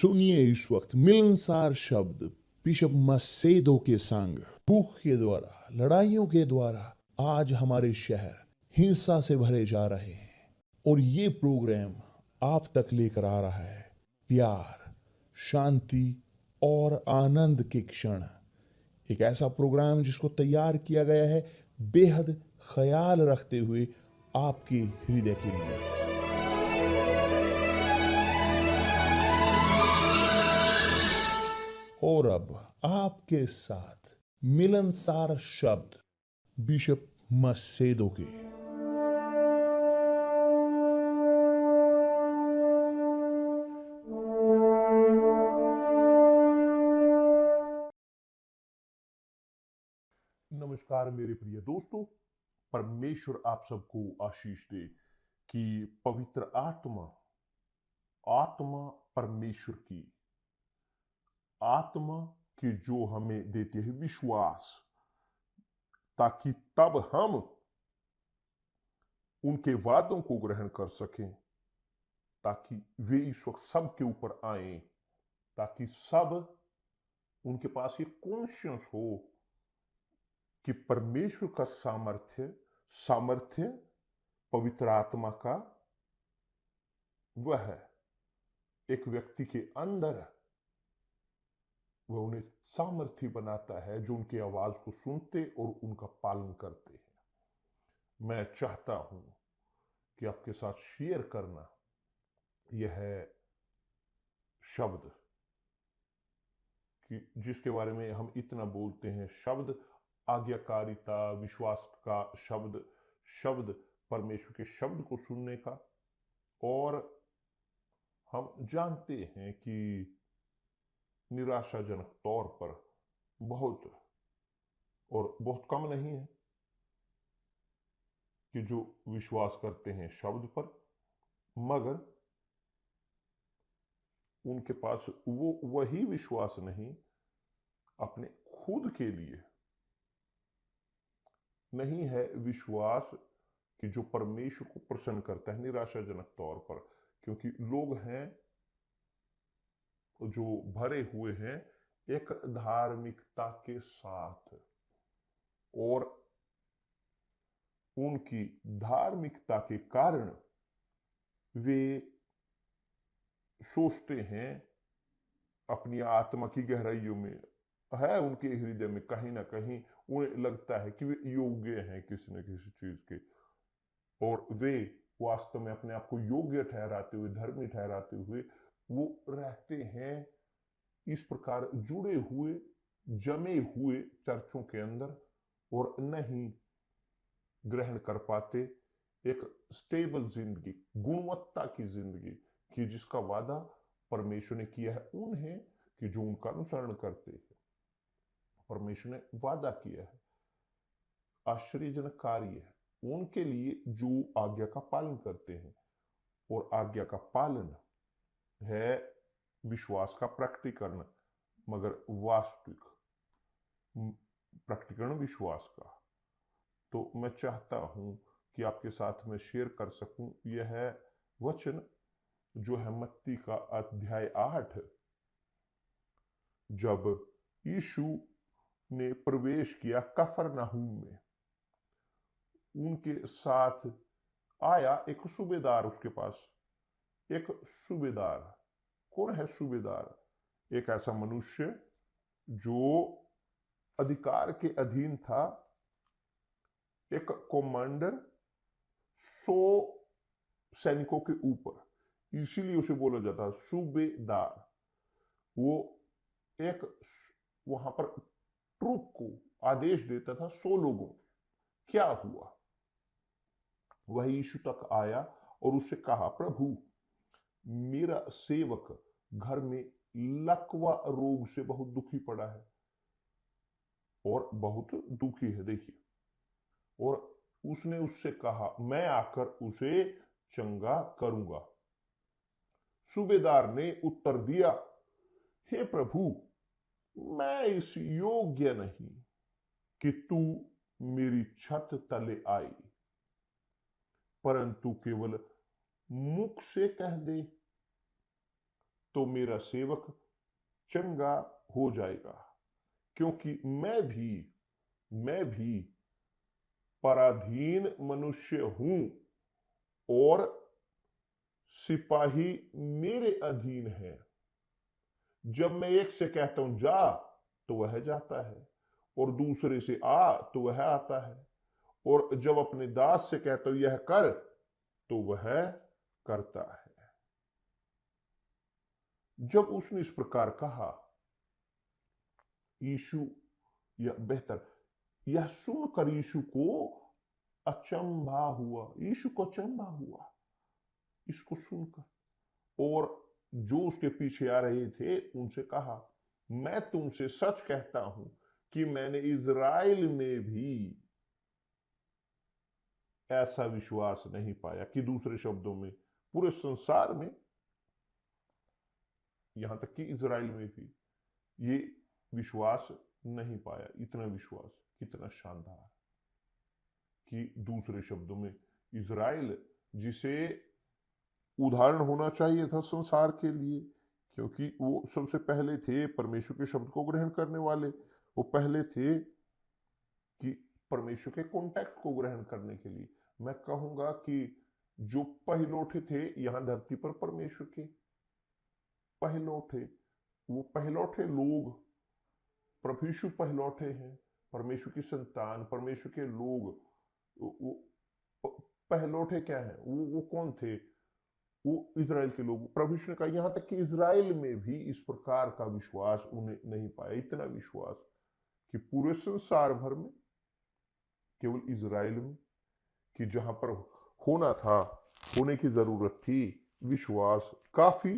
सुनिए इस वक्त मिलनसार शब्द बिशप मसेदो के संग। भूख के द्वारा, लड़ाइयों के द्वारा आज हमारे शहर हिंसा से भरे जा रहे हैं और ये प्रोग्राम आप तक लेकर आ रहा है प्यार, शांति और आनंद के क्षण। एक ऐसा प्रोग्राम जिसको तैयार किया गया है बेहद ख्याल रखते हुए आपके हृदय के लिए। और अब आपके साथ मिलनसार शब्द बिशप मसेदो के। नमस्कार मेरे प्रिय दोस्तों, परमेश्वर आप सबको आशीष दे कि पवित्र आत्मा परमेश्वर की आत्मा की जो हमें देती है विश्वास, ताकि तब हम उनके वादों को ग्रहण कर सकें, ताकि वे इस वक्त सबके ऊपर आए, ताकि सब उनके पास ये कॉन्शियस हो कि परमेश्वर का सामर्थ्य पवित्र आत्मा का वह है एक व्यक्ति के अंदर, वह उन्हें सामर्थ्य बनाता है जो उनकी आवाज को सुनते और उनका पालन करते हैं। मैं चाहता हूं कि आपके साथ शेयर करना यह शब्द कि जिसके बारे में हम इतना बोलते हैं, शब्द आज्ञाकारिता, विश्वास का शब्द परमेश्वर के शब्द को सुनने का। और हम जानते हैं कि निराशाजनक तौर पर बहुत कम नहीं है कि जो विश्वास करते हैं शब्द पर, मगर उनके पास वो वही विश्वास नहीं अपने खुद के लिए नहीं है, विश्वास कि जो परमेश्वर को प्रसन्न करता है निराशाजनक तौर पर। क्योंकि लोग हैं जो भरे हुए हैं एक धार्मिकता के साथ, और उनकी धार्मिकता के कारण वे सोचते हैं अपनी आत्मा की गहराइयों में है, उनके हृदय में कहीं ना कहीं उन्हें लगता है कि वे योग्य हैं किसी न किसी चीज के, और वे वास्तव में अपने आप को योग्य ठहराते हुए, धर्मी ठहराते हुए वो रहते हैं इस प्रकार जुड़े हुए, जमे हुए चर्चों के अंदर, और नहीं ग्रहण कर पाते एक स्टेबल जिंदगी, गुणवत्ता की जिंदगी कि जिसका वादा परमेश्वर ने किया है उन्हें कि जो उनका अनुसरण करते हैं। परमेश्वर ने वादा किया है, आश्चर्यजनक कार्य है उनके लिए जो आज्ञा का पालन करते हैं, और आज्ञा का पालन है विश्वास का प्रकटीकरण, मगर वास्तविक प्रकटीकरण विश्वास का। तो मैं चाहता हूं कि आपके साथ में शेयर कर सकूं यह वचन जो है मत्ती का अध्याय 8। जब यीशु ने प्रवेश किया कफरनहूम में, उनके साथ आया एक सूबेदार उसके पास। एक सूबेदार, कौन है सूबेदार? एक ऐसा मनुष्य जो अधिकार के अधीन था, एक कमांडर 100 सैनिकों के ऊपर, इसीलिए उसे बोला जाता है सूबेदार। वो एक वहां पर ट्रूप को आदेश देता था 100 लोगों। क्या हुआ? वह यीशु तक आया और उससे कहा, प्रभु मेरा सेवक घर में लकवा रोग से बहुत दुखी पड़ा है, और बहुत दुखी है, देखिए। और उसने उससे कहा, मैं आकर उसे चंगा करूंगा। सूबेदार ने उत्तर दिया, हे प्रभु मैं इस योग्य नहीं कि तू मेरी छत तले आई, परंतु केवल मुख से कह दे तो मेरा सेवक चंगा हो जाएगा, क्योंकि मैं भी पराधीन मनुष्य हूं और सिपाही मेरे अधीन है। जब मैं एक से कहता हूं जा तो वह जाता है, और दूसरे से आ तो वह आता है, और जब अपने दास से कहता हूं यह कर तो वह करता है। जब उसने इस प्रकार कहा, यीशु, या बेहतर, यह सुनकर यीशु को अचंभा हुआ, यीशु को अचंभा हुआ इसको सुनकर। और जो उसके पीछे आ रहे थे उनसे कहा, मैं तुमसे सच कहता हूं कि मैंने इज़राइल में भी ऐसा विश्वास नहीं पाया, कि दूसरे शब्दों में पूरे संसार में, यहां तक कि इज़राइल में भी ये विश्वास नहीं पाया। इतना विश्वास कितना शानदार, कि दूसरे शब्दों में इज़राइल जिसे उदाहरण होना चाहिए था संसार के लिए, क्योंकि वो सबसे पहले थे परमेश्वर के शब्द को ग्रहण करने वाले, वो पहले थे कि परमेश्वर के कॉन्टैक्ट को ग्रहण करने के लिए। मैं कहूंगा कि जो पहिलौठे थे यहां धरती पर परमेश्वर के पहिलौठे, वो पहिलौठे लोग, प्रभु यीशु पहिलौठे हैं, परमेश्वर की संतान, परमेश्वर के लोग। वो पहिलौठे क्या है, वो कौन थे? वो इज़राइल के लोग। प्रभु यीशु ने कहा यहां तक कि इज़राइल में भी इस प्रकार का विश्वास उन्हें नहीं पाया। इतना विश्वास कि पूरे संसार भर में केवल इज़राइल में, कि जहां पर होना था, होने की जरूरत थी, विश्वास काफी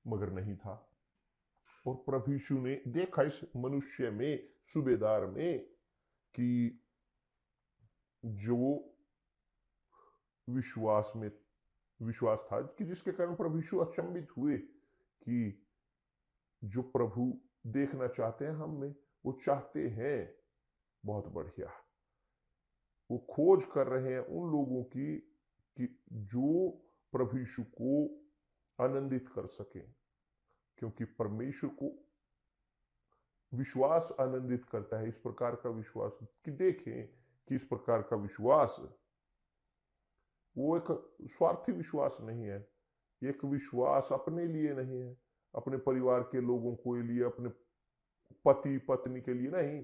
मगर नहीं था। और प्रभु यीशु ने देखा इस मनुष्य में, सूबेदार में, कि जो विश्वास था, कि जिसके कारण प्रभु यीशु अचंभित हुए कि जो प्रभु देखना चाहते हैं हम में, वो चाहते हैं बहुत बढ़िया, वो खोज कर रहे हैं उन लोगों की कि जो प्रभु यीशु को आनंदित कर सके, क्योंकि परमेश्वर को विश्वास आनंदित करता है। इस प्रकार का विश्वास, कि देखें कि इस प्रकार का विश्वास वो एक स्वार्थी विश्वास नहीं है, एक विश्वास अपने लिए नहीं है, अपने परिवार के लोगों के लिए, अपने पति पत्नी के लिए नहीं।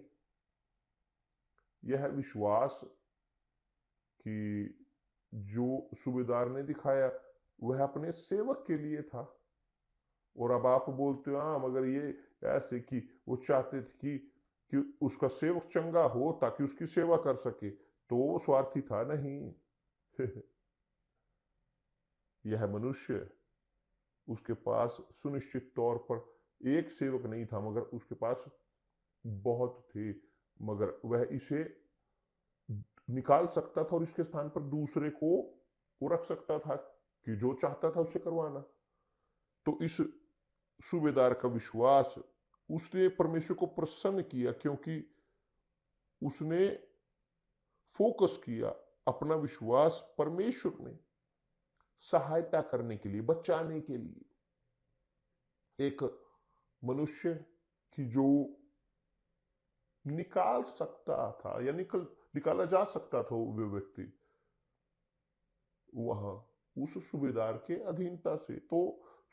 यह विश्वास कि जो सूबेदार ने दिखाया वह अपने सेवक के लिए था। और अब आप बोलते हो हाँ मगर ये ऐसे, कि वो चाहते थे कि उसका सेवक चंगा हो ताकि उसकी सेवा कर सके, तो वो स्वार्थी था नहीं। यह मनुष्य, उसके पास सुनिश्चित तौर पर एक सेवक नहीं था, मगर उसके पास बहुत थे, मगर वह इसे निकाल सकता था और इसके स्थान पर दूसरे को वो रख सकता था, कि जो चाहता था उसे करवाना। तो इस सूबेदार का विश्वास, उसने परमेश्वर को प्रसन्न किया, क्योंकि उसने फोकस किया अपना विश्वास परमेश्वर में सहायता करने के लिए, बचाने के लिए। एक मनुष्य की जो निकाल सकता था, या निकाला जा सकता था वो व्यक्ति, वहां उस सूबेदार के अधीनता से। तो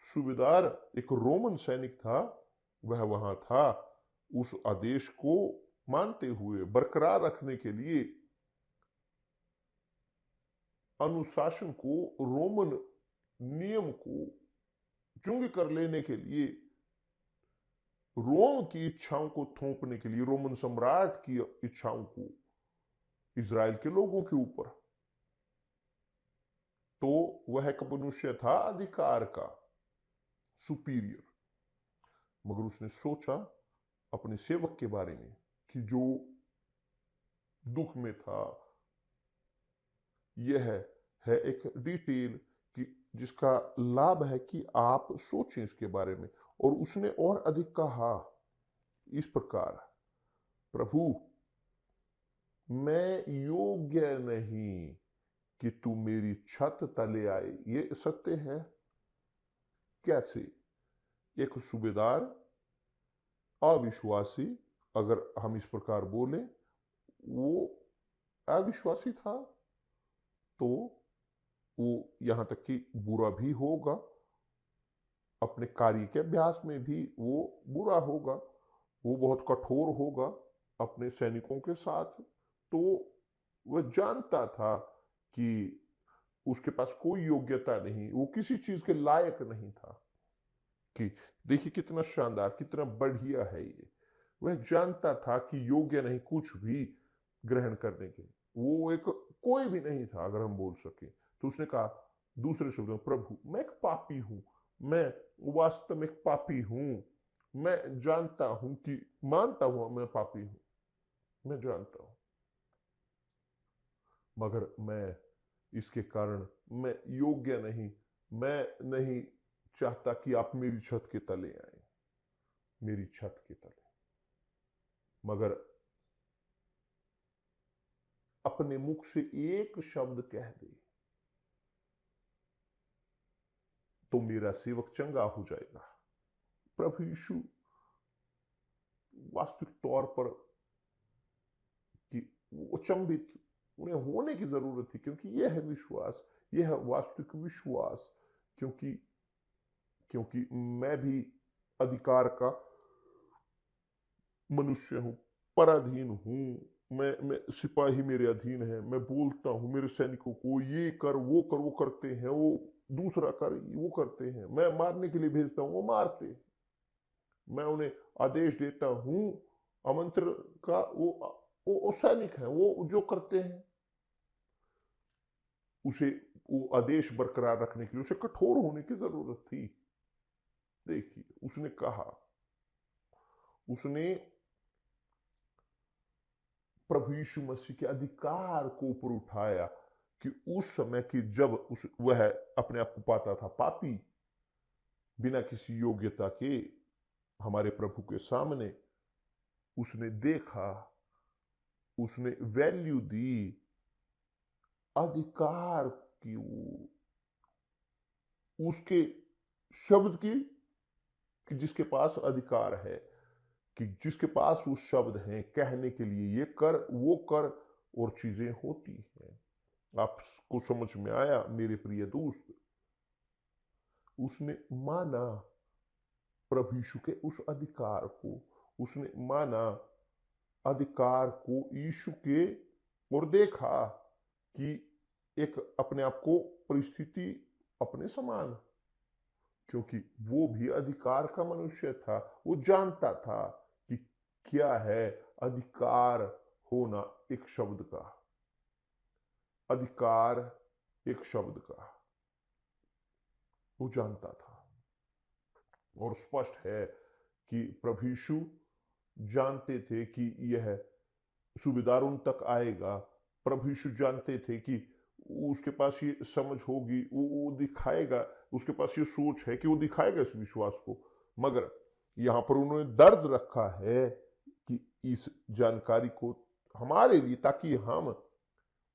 सूबेदार एक रोमन सैनिक था, वह वहां था उस आदेश को मानते हुए, बरकरार रखने के लिए, अनुशासन को, रोमन नियम को चुंग कर लेने के लिए, रोम की इच्छाओं को थोपने के लिए, रोमन सम्राट की इच्छाओं को इज़राइल के लोगों के ऊपर। तो वह एक मनुष्य था अधिकार का, सुपीरियर, मगर उसने सोचा अपने सेवक के बारे में, कि जो दुख में था। यह है एक डिटेल कि जिसका लाभ है कि आप सोचें इसके बारे में। और उसने और अधिक कहा इस प्रकार, प्रभु मैं योग्य नहीं कि तू मेरी छत तले आए। ये सत्य है। कैसे? एक सूबेदार अविश्वासी, अगर हम इस प्रकार बोले, वो अविश्वासी था, तो वो यहां तक कि बुरा भी होगा, अपने कार्य के अभ्यास में भी वो बुरा होगा, वो बहुत कठोर होगा अपने सैनिकों के साथ। तो वह जानता था कि उसके पास कोई योग्यता नहीं, वो किसी चीज के लायक नहीं था। कि देखिए कितना शानदार, कितना बढ़िया है ये। वह जानता था कि योग्य नहीं कुछ भी ग्रहण करने के, वो एक कोई भी नहीं था अगर हम बोल सके। तो उसने कहा दूसरे शब्दों में, प्रभु मैं एक पापी हूं, मैं वास्तव में एक पापी हूं, मैं जानता हूं कि मानता हूं मैं पापी हूं, मैं जानता हूं, मगर मैं इसके कारण मैं योग्य नहीं, मैं नहीं चाहता कि आप मेरी छत के तले आए, मेरी छत के तले। मगर अपने मुख से एक शब्द कह दे तो मेरा सेवक चंगा हो जाएगा। प्रभु यीशु वास्तविक तौर पर कि वो अचंभित उन्हें होने की जरूरत थी, क्योंकि यह है विश्वास, यह है वास्तविक विश्वास। क्योंकि क्योंकि मैं भी अधिकार का मनुष्य हूं, पराधीन हूं, मैं सिपाही मेरे अधीन है, मैं बोलता हूं मेरे सैनिकों को ये कर वो करते हैं, वो दूसरा कर वो करते हैं, मैं मारने के लिए भेजता हूं वो मारते हैं, मैं उन्हें आदेश देता हूं आमंत्रण का, वो सैनिक है, वो जो करते हैं। उसे वो आदेश बरकरार रखने के लिए उसे कठोर होने की जरूरत थी। देखिए उसने कहा, उसने प्रभु यीशु मसीह के अधिकार को ऊपर उठाया कि उस समय की जब वह अपने आप को पाता था पापी, बिना किसी योग्यता के हमारे प्रभु के सामने, उसने देखा, उसने वैल्यू दी अधिकार की, उसके शब्द की, कि जिसके पास अधिकार है, कि जिसके पास वो शब्द हैं कहने के लिए ये कर वो कर और चीजें होती हैं। आपको समझ में आया मेरे प्रिय दोस्त? उसने माना प्रभु यीशु के उस अधिकार को, उसने माना अधिकार को यीशु के, और देखा कि एक अपने आप को परिस्थिति अपने समान, क्योंकि वो भी अधिकार का मनुष्य था, वो जानता था कि क्या है अधिकार होना, एक शब्द का अधिकार, एक शब्द का वो जानता था। और स्पष्ट है कि प्रभु यीशु जानते थे कि यह सूबेदार उन तक आएगा, प्रभु यीशु जानते थे कि उसके पास ये समझ होगी, वो दिखाएगा, उसके पास ये सोच है कि वो दिखाएगा इस विश्वास को। मगर यहां पर उन्होंने दर्ज रखा है कि इस जानकारी को हमारे लिए, ताकि हम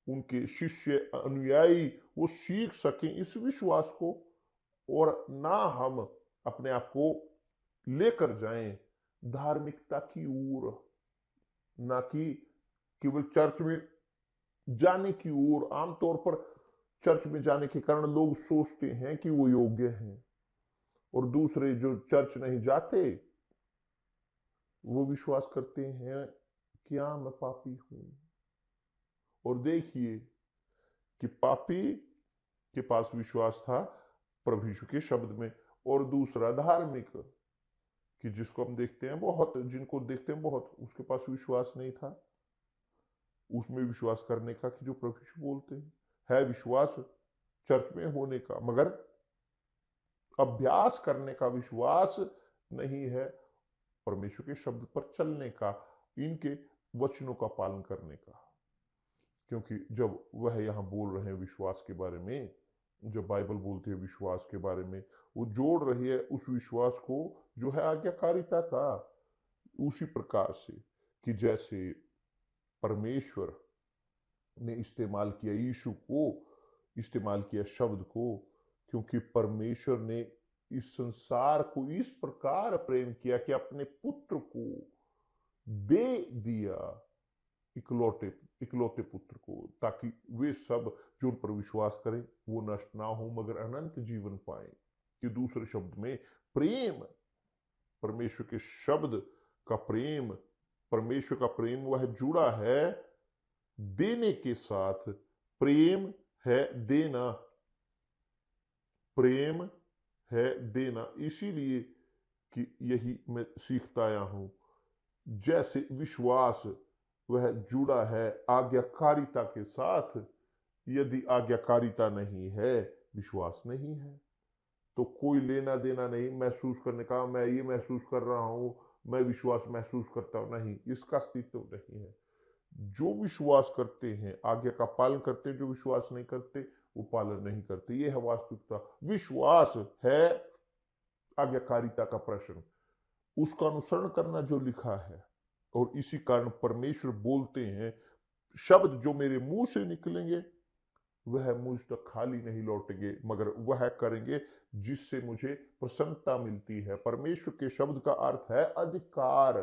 उनके शिष्य अनुयायी वो सीख सकें इस विश्वास को, और ना हम अपने आप को लेकर जाएं धार्मिकता की ओर, ना कि केवल चर्च में जाने की ओर। आमतौर पर चर्च में जाने के कारण लोग सोचते हैं कि वो योग्य हैं, और दूसरे जो चर्च नहीं जाते वो विश्वास करते हैं कि हाँ मैं पापी हूं। और देखिए कि पापी के पास विश्वास था प्रभु यीशु के शब्द में, और दूसरा धार्मिक, कि जिसको हम देखते हैं बहुत, जिनको देखते हैं बहुत, उसके पास विश्वास नहीं था उसमें विश्वास करने का कि जो प्रभु यीशु बोलते हैं। है विश्वास चर्च में होने का, मगर अभ्यास करने का विश्वास नहीं है, परमेश्वर के शब्द पर चलने का, इनके वचनों का पालन करने का। क्योंकि जब वह यहां बोल रहे हैं विश्वास के बारे में, जब बाइबल बोलती है विश्वास के बारे में, वो जोड़ रही है उस विश्वास को जो है आज्ञाकारिता का, उसी प्रकार से कि जैसे परमेश्वर ने इस्तेमाल किया यीशु को, इस्तेमाल किया शब्द को, क्योंकि परमेश्वर ने इस संसार को इस प्रकार प्रेम किया कि अपने पुत्र को दे दिया, इकलौते इकलौते पुत्र को, ताकि वे सब जो उन पर विश्वास करें वो नष्ट ना हो मगर अनंत जीवन पाए। कि दूसरे शब्द में प्रेम, परमेश्वर के शब्द का प्रेम, परमेश्वर का प्रेम वह जुड़ा है देने के साथ। प्रेम है देना, प्रेम है देना। इसीलिए कि यही मैं सीखता आया हूं, जैसे विश्वास वह जुड़ा है आज्ञाकारिता के साथ, यदि आज्ञाकारिता नहीं है विश्वास नहीं है। तो कोई लेना देना नहीं महसूस करने का, मैं ये महसूस कर रहा हूं, मैं विश्वास महसूस करता हूं, नहीं, इसका अस्तित्व नहीं है। जो विश्वास करते हैं आज्ञा का पालन करते हैं, जो विश्वास नहीं करते वो पालन नहीं करते। ये है वास्तविकता। विश्वास है आज्ञाकारिता का प्रश्न, उसका अनुसरण करना जो लिखा है। और इसी कारण परमेश्वर बोलते हैं, शब्द जो मेरे मुंह से निकलेंगे वह मुझ तक खाली नहीं लौटेंगे, मगर वह करेंगे जिससे मुझे प्रसन्नता मिलती है। परमेश्वर के शब्द का अर्थ है अधिकार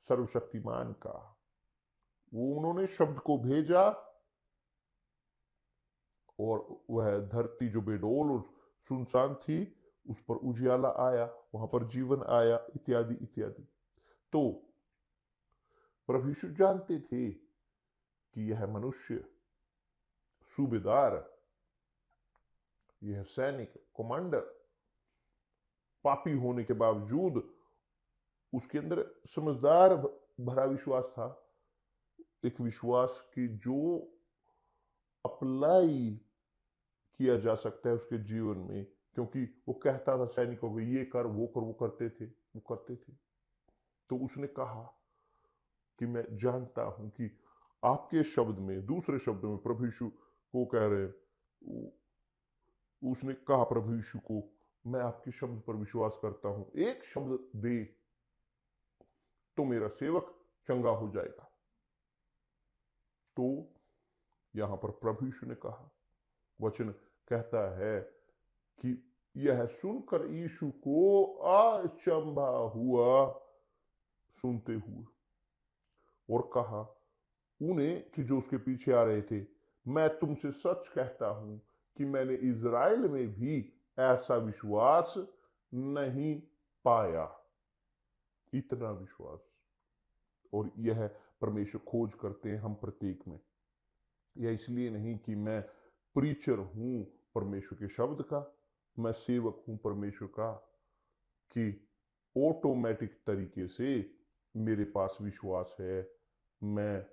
सर्वशक्तिमान का। वो उन्होंने शब्द को भेजा और वह धरती जो बेडोल और सुनसान थी उस पर उजियाला आया, वहां पर जीवन आया, इत्यादि इत्यादि। तो प्रभु यीशु जानते थे कि यह मनुष्य सूबेदार, यह सैनिक, कमांडर पापी होने के बावजूद उसके अंदर समझदार भरा विश्वास था। एक विश्वास की जो अप्लाई किया जा सकता है उसके जीवन में, क्योंकि वो कहता था सैनिकों को ये कर वो कर, वो करते थे। तो उसने कहा कि मैं जानता हूं कि आपके शब्द में, दूसरे शब्दों में प्रभु यीशु को कह रहे हैं, उसने कहा प्रभु यीशु को, मैं आपके शब्द पर विश्वास करता हूं, एक शब्द दे तो मेरा सेवक चंगा हो जाएगा। तो यहां पर प्रभु यीशु ने कहा, वचन कहता है कि यह सुनकर यीशु को अचंभा हुआ सुनते हुए, और कहा उन्हें कि जो उसके पीछे आ रहे थे, मैं तुमसे सच कहता हूं कि मैंने इज़राइल में भी ऐसा विश्वास नहीं पाया। इतना विश्वास। और यह परमेश्वर खोज करते हैं हम प्रत्येक में। यह इसलिए नहीं कि मैं प्रीचर हूं परमेश्वर के शब्द का, मैं सेवक हूं परमेश्वर का, कि ऑटोमेटिक तरीके से मेरे पास विश्वास है, मैं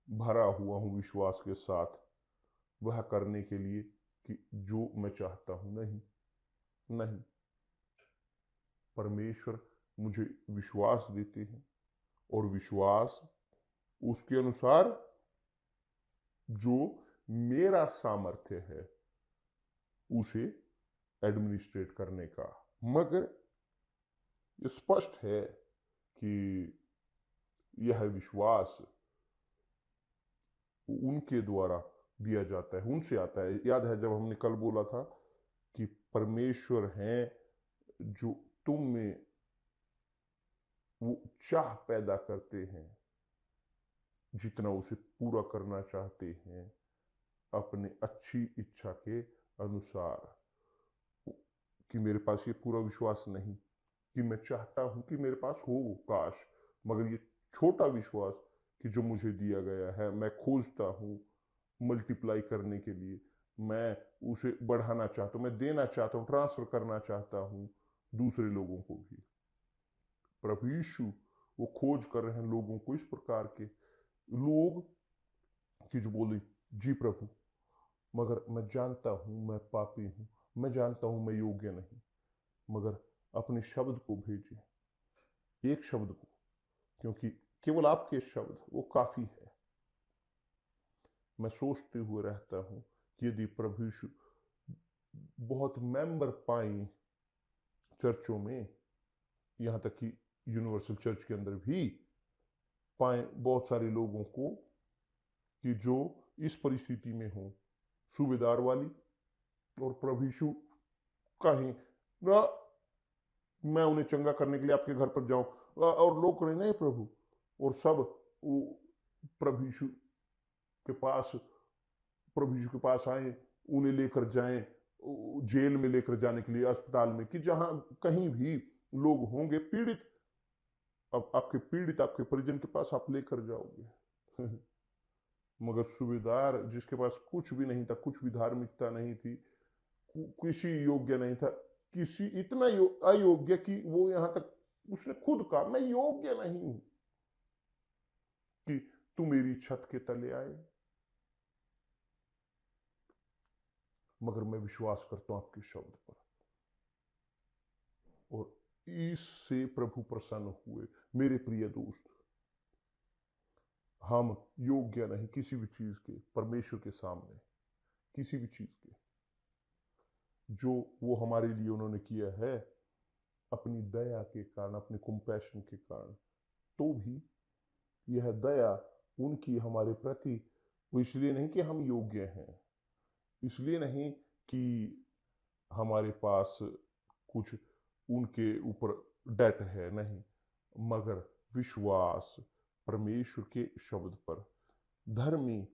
भरा हुआ हूं विश्वास के साथ वह करने के लिए कि जो मैं चाहता हूं। नहीं, परमेश्वर मुझे विश्वास देते हैं और विश्वास उसके अनुसार जो मेरा सामर्थ्य है उसे एडमिनिस्ट्रेट करने का। मगर ये स्पष्ट है कि यह विश्वास उनके द्वारा दिया जाता है, उनसे आता है। याद है जब हमने कल बोला था कि परमेश्वर हैं जो तुम में वो चाह पैदा करते हैं, जितना उसे पूरा करना चाहते हैं अपने अच्छी इच्छा के अनुसार। कि मेरे पास ये पूरा विश्वास नहीं कि मैं चाहता हूं कि मेरे पास हो काश, मगर ये छोटा विश्वास कि जो मुझे दिया गया है मैं खोजता हूं मल्टीप्लाई करने के लिए, मैं उसे बढ़ाना चाहता हूं, मैं देना चाहता हूं, ट्रांसफर करना चाहता हूं दूसरे लोगों को भी। प्रभु यीशु वो खोज कर रहे हैं लोगों को, इस प्रकार के लोग कि जो बोले जी प्रभु, मगर मैं जानता हूं मैं पापी हूं, मैं जानता हूं मैं योग्य नहीं, मगर अपने शब्द को भेजिए, एक शब्द को, क्योंकि केवल आपके शब्द वो काफी है। मैं सोचते हुए रहता हूं कि यदि प्रभु यीशु बहुत मेंबर पाए चर्चों में, यहां तक कि यूनिवर्सल चर्च के अंदर भी पाए बहुत सारे लोगों को कि जो इस परिस्थिति में हो, सूबेदार वाली, और प्रभु यीशु कहीं ना मैं उन्हें चंगा करने के लिए आपके घर पर जाऊं, और लोग करें नहीं प्रभु, और सब वो प्रभु यीशु के पास प्रभु यीशु के पास आए, उन्हें लेकर जाएं जेल में लेकर जाने के लिए, अस्पताल में, कि जहां कहीं भी लोग होंगे पीड़ित, अब आपके पीड़ित आपके परिजन के पास आप लेकर जाओगे। मगर सूबेदार जिसके पास कुछ भी नहीं था, कुछ भी धार्मिकता नहीं थी, किसी योग्य नहीं था, किसी इतना अयोग्य कि वो यहां तक उसने खुद कहा मैं योग्य नहीं हूं कि तू मेरी छत के तले आए, मगर मैं विश्वास करता हूं आपके शब्द पर। और इससे प्रभु प्रसन्न हुए। मेरे प्रिय दोस्त, हम योग्य नहीं किसी भी चीज के परमेश्वर के सामने, किसी भी चीज के, जो वो हमारे लिए उन्होंने किया है अपनी दया के कारण, अपने कंपैशन के कारण, तो भी यह दया उनकी हमारे प्रति, वो इसलिए नहीं कि हम योग्य हैं, इसलिए नहीं कि हमारे पास कुछ उनके ऊपर डेट है, नहीं, मगर विश्वास परमेश्वर के शब्द पर। धर्मी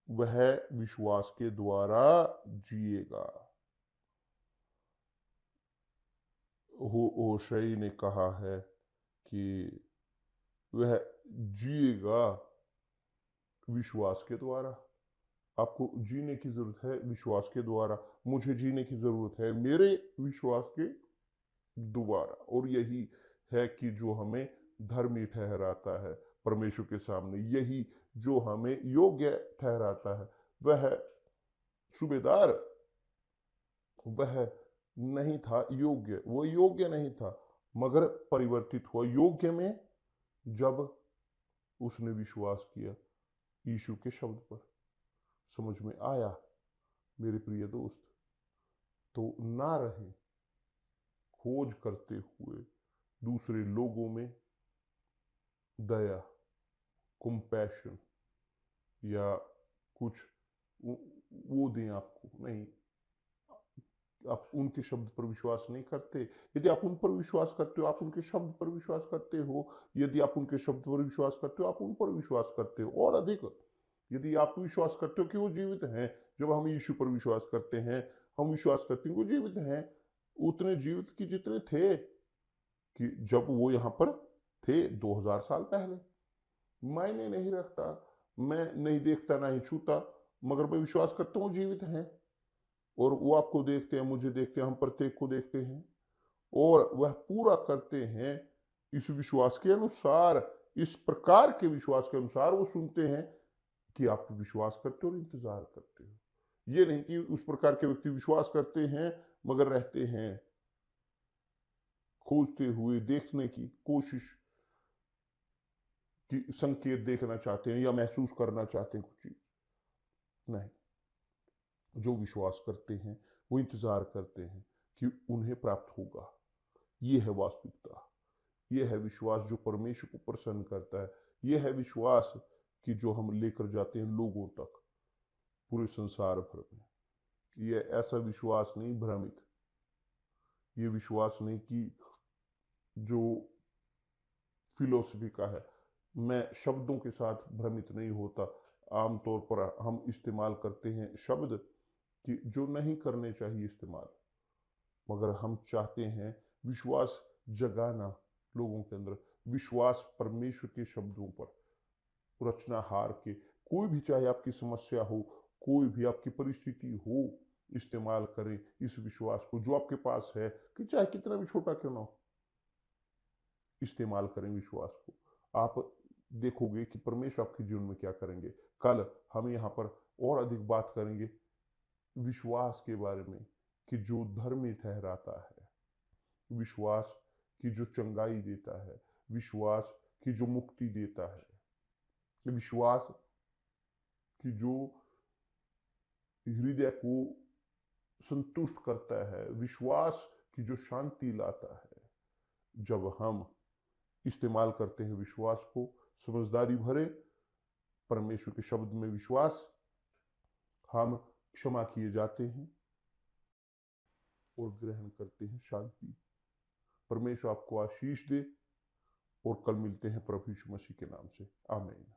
वह विश्वास के द्वारा जिएगा। होशई ने कहा है कि वह जिएगा विश्वास के द्वारा। आपको जीने की जरूरत है विश्वास के द्वारा, मुझे जीने की जरूरत है मेरे विश्वास के द्वारा। और यही है कि जो हमें धर्मी ठहराता है परमेश्वर के सामने, यही जो हमें योग्य ठहराता है। वह सूबेदार वह नहीं था योग्य, वो योग्य नहीं था, मगर परिवर्तित हुआ योग्य में जब उसने विश्वास किया यीशु के शब्द पर। समझ में आया मेरे प्रिय दोस्त? तो ना रहे खोज करते हुए दूसरे लोगों में दया, कंपैशन या कुछ वो दें आपको, नहीं, आप उनके शब्द पर विश्वास नहीं करते। यदि आप उन पर विश्वास करते हो, आप उनके शब्द पर विश्वास करते हो, यदि आप उनके शब्द पर विश्वास करते हो, आप उन पर विश्वास करते हो, और अधिक यदि आप विश्वास करते हो कि वो जीवित हैं। जब हम यीशु पर विश्वास करते हैं, हम विश्वास करते हैं वो जीवित हैं, उतने जीवित कि जितने थे कि जब वो यहाँ पर थे 2000 साल पहले। मायने नहीं रखता, मैं नहीं देखता ना ही छूता, मगर मैं विश्वास करता हूँ जीवित हैं, और वो आपको देखते हैं, मुझे देखते हैं, हम प्रत्येक को देखते हैं, और वह पूरा करते हैं इस विश्वास के अनुसार, इस प्रकार के विश्वास के अनुसार। वो सुनते हैं कि आप विश्वास करते हो और इंतजार करते हो। ये नहीं कि उस प्रकार के व्यक्ति विश्वास करते हैं मगर रहते हैं खोजते हुए, देखने की कोशिश कि संकेत देखना चाहते हैं या महसूस करना चाहते हैं कुछ चीज। नहीं, जो विश्वास करते हैं वो इंतजार करते हैं कि उन्हें प्राप्त होगा। ये है वास्तविकता, ये है विश्वास जो परमेश्वर को प्रसन्न करता है। ये है विश्वास कि जो हम लेकर जाते हैं लोगों तक पूरे संसार भर में। ये ऐसा विश्वास नहीं भ्रमित, ये विश्वास नहीं कि जो फिलोसफी का है। मैं शब्दों के साथ भ्रमित नहीं होता। आमतौर पर हम इस्तेमाल करते हैं शब्द कि जो नहीं करने चाहिए इस्तेमाल, मगर हम चाहते हैं विश्वास जगाना लोगों के अंदर, विश्वास परमेश्वर के शब्दों पर, रचनाहार के। कोई भी, चाहे आपकी समस्या हो, कोई भी आपकी परिस्थिति हो, इस्तेमाल करें इस विश्वास को जो आपके पास है, कि चाहे कितना भी छोटा क्यों ना हो, इस्तेमाल करें विश्वास को। आप देखोगे कि परमेश्वर आपके जीवन में क्या करेंगे। कल हम यहाँ पर और अधिक बात करेंगे विश्वास के बारे में, कि जो धर्मी ठहराता है, विश्वास की जो चंगाई देता है, विश्वास की जो मुक्ति देता है, विश्वास की जो हृदय को संतुष्ट करता है, विश्वास की जो शांति लाता है। जब हम इस्तेमाल करते हैं विश्वास को समझदारी भरे परमेश्वर के शब्द में विश्वास, हम क्षमा किए जाते हैं और ग्रहण करते हैं शांति। परमेश्वर आपको आशीष दे और कल मिलते हैं प्रभु यीशु मसीह के नाम से, आमीन।